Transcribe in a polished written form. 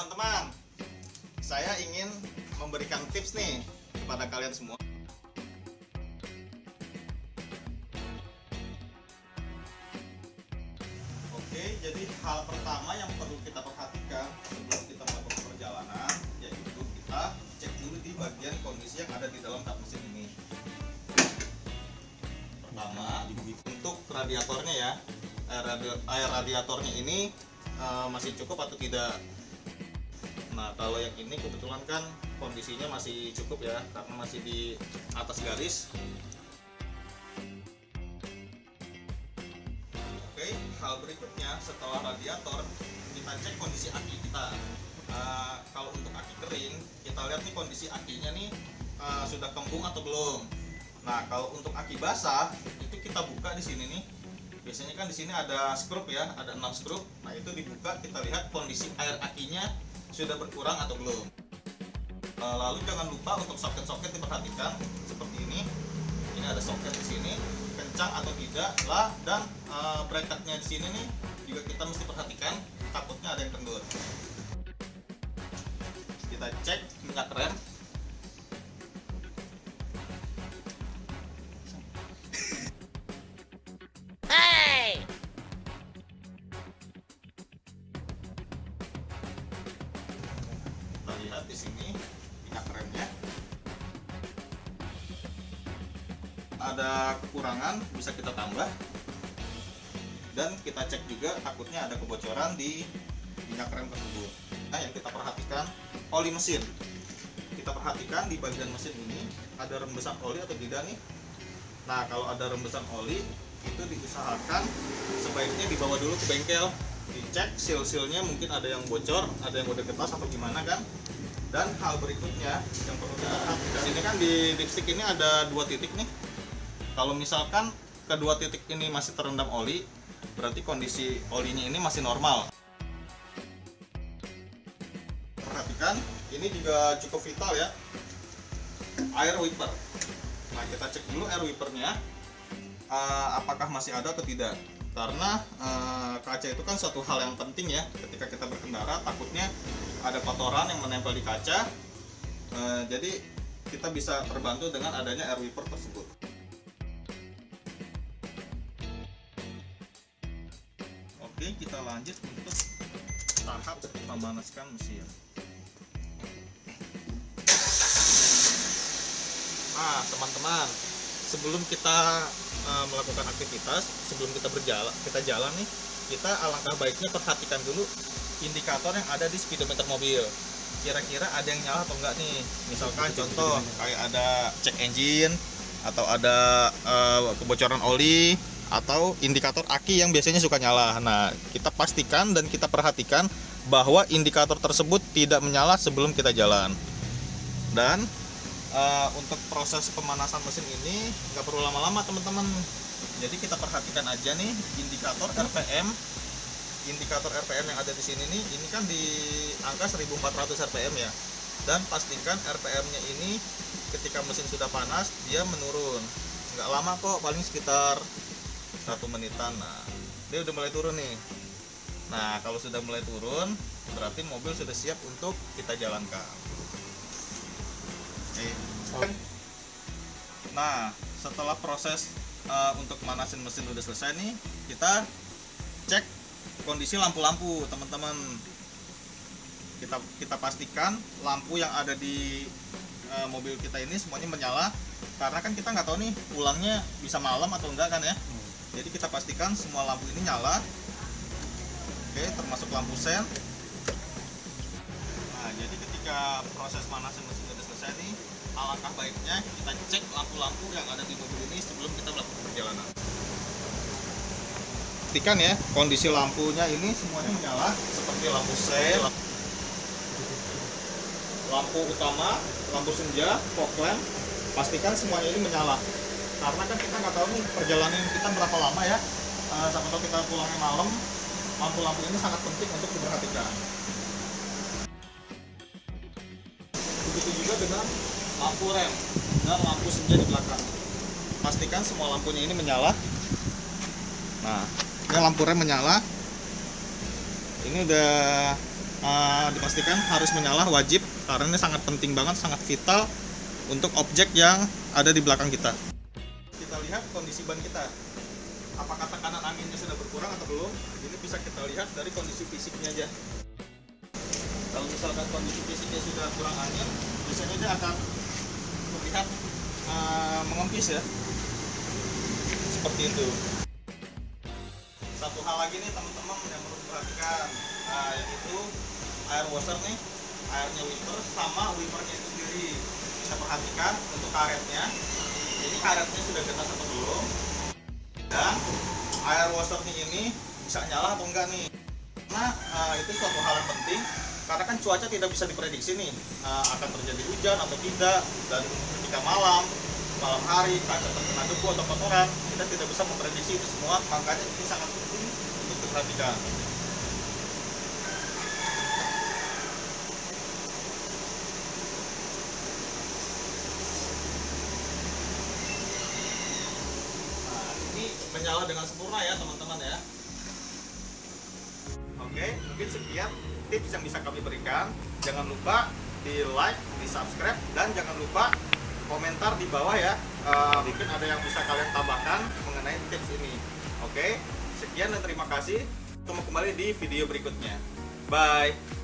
teman-teman, saya ingin memberikan tips nih kepada kalian semua. Oke, jadi hal pertama yang perlu kita perhatikan sebelum kita melakukan perjalanan, yaitu kita cek dulu di bagian kondisi yang ada di dalam kap mesin ini. Pertama, untuk radiatornya ya, air radiatornya ini masih cukup atau tidak. Nah, kalau yang ini kebetulan kan kondisinya masih cukup ya, karena masih di atas garis. Oke, hal berikutnya setelah radiator, kita cek kondisi aki kita. Kalau untuk aki kering, kita lihat nih kondisi akinya nih sudah kembung atau belum. Nah, kalau untuk aki basah, itu kita buka di sini nih. Biasanya kan di sini ada skrup ya, ada 6 skrup. Nah, itu dibuka, kita lihat kondisi air akinya sudah berkurang atau belum. Lalu jangan lupa untuk soket-soket diperhatikan seperti ini. Ini ada soket di sini, kencang atau tidak lah, dan bracketnya di sini nih juga kita mesti perhatikan, takutnya ada yang kendur. Kita cek minyak rem. Kita lihat di sini minyak remnya ada kekurangan, bisa kita tambah, dan kita cek juga takutnya ada kebocoran di minyak rem tersebut. Nah, yang kita perhatikan oli mesin. Kita perhatikan di bagian mesin ini ada rembesan oli atau tidak nih. Nah, kalau ada rembesan oli itu diusahakan sebaiknya dibawa dulu ke bengkel, dicek seal-sealnya, mungkin ada yang bocor, ada yang udah ketas atau gimana kan. Dan hal berikutnya yang perlu kita perhatikan, ini kan di dipstick ini ada 2 titik nih. Kalau misalkan kedua titik ini masih terendam oli, berarti kondisi olinya ini masih normal. Perhatikan, ini juga cukup vital ya, air wiper. Nah, kita cek dulu air wipernya apakah masih ada atau tidak, karena kaca itu kan suatu hal yang penting ya. Ketika kita berkendara, takutnya ada kotoran yang menempel di kaca, jadi kita bisa terbantu dengan adanya air wiper tersebut. Oke, kita lanjut untuk tahap memanaskan mesin. Nah, teman-teman, sebelum kita melakukan aktivitas, sebelum kita jalan nih, kita alangkah baiknya perhatikan dulu indikator yang ada di speedometer mobil. Kira-kira ada yang nyala atau enggak nih. Misalkan contoh kayak ada check engine, atau ada kebocoran oli, atau indikator aki yang biasanya suka nyala. Nah, kita pastikan dan kita perhatikan bahwa indikator tersebut tidak menyala sebelum kita jalan. Dan untuk proses pemanasan mesin ini nggak perlu lama-lama teman-teman. Jadi kita perhatikan aja nih indikator RPM. Indikator RPM yang ada di sini nih, ini kan di angka 1400 RPM ya. Dan pastikan RPM-nya ini ketika mesin sudah panas dia menurun. Nggak lama kok, paling sekitar 1 menitan. Nah, dia udah mulai turun nih. Nah, kalau sudah mulai turun, berarti mobil sudah siap untuk kita jalankan. Nah, setelah proses untuk manasin mesin udah selesai nih, kita cek kondisi lampu-lampu teman-teman. Kita pastikan lampu yang ada di mobil kita ini semuanya menyala, karena kan kita nggak tahu nih pulangnya bisa malam atau enggak kan ya. Jadi kita pastikan semua lampu ini nyala. Oke, termasuk lampu sen. Nah, jadi ketika proses manasin mesin udah selesai nih, alangkah baiknya kita cek lampu-lampu yang ada di mobil ini sebelum kita melakukan perjalanan. Pastikan ya kondisi lampunya ini semuanya menyala, seperti lampu sen, lampu utama, lampu senja, fog lamp. Pastikan semuanya ini menyala, karena kan kita nggak tahu nih perjalanan kita berapa lama ya. Sama tahu kita pulangnya malam, lampu-lampu ini sangat penting untuk diperhatikan. Begitu juga dengan lampu rem dan lampu senja di belakang. Pastikan semua lampunya ini menyala. Nah, ini lampu rem menyala. Ini udah dipastikan harus menyala, wajib, karena ini sangat penting banget, sangat vital untuk objek yang ada di belakang kita. Kita lihat kondisi ban kita, apakah tekanan anginnya sudah berkurang atau belum. Ini bisa kita lihat dari kondisi fisiknya aja. Kalau misalkan kondisi fisiknya sudah kurang angin, biasanya dia akan terlihat mengempis ya, seperti itu. Satu hal lagi nih teman-teman yang perlu diperhatikan, yaitu air washer nih, airnya wiper sama wipernya itu sendiri. Bisa perhatikan untuk karetnya, ini karetnya sudah getas atau belum, dan air washernya ini bisa nyala atau enggak nih. Nah, itu suatu hal yang penting, karena kan cuaca tidak bisa diprediksi nih, akan terjadi hujan atau tidak, dan ketika malam hari kaca terkena debu atau kotoran, kita tidak bisa memprediksi itu semua, makanya ini sangat penting untuk diperhatikan. Nah, ini menyala dengan sempurna ya teman-teman ya. Oke, mungkin sekian tips yang bisa kami berikan. Jangan lupa di like, di subscribe, dan jangan lupa komentar di bawah ya. Mungkin ada yang bisa kalian tambahkan mengenai tips ini. Oke, sekian dan terima kasih. Ketemu kembali di video berikutnya. Bye.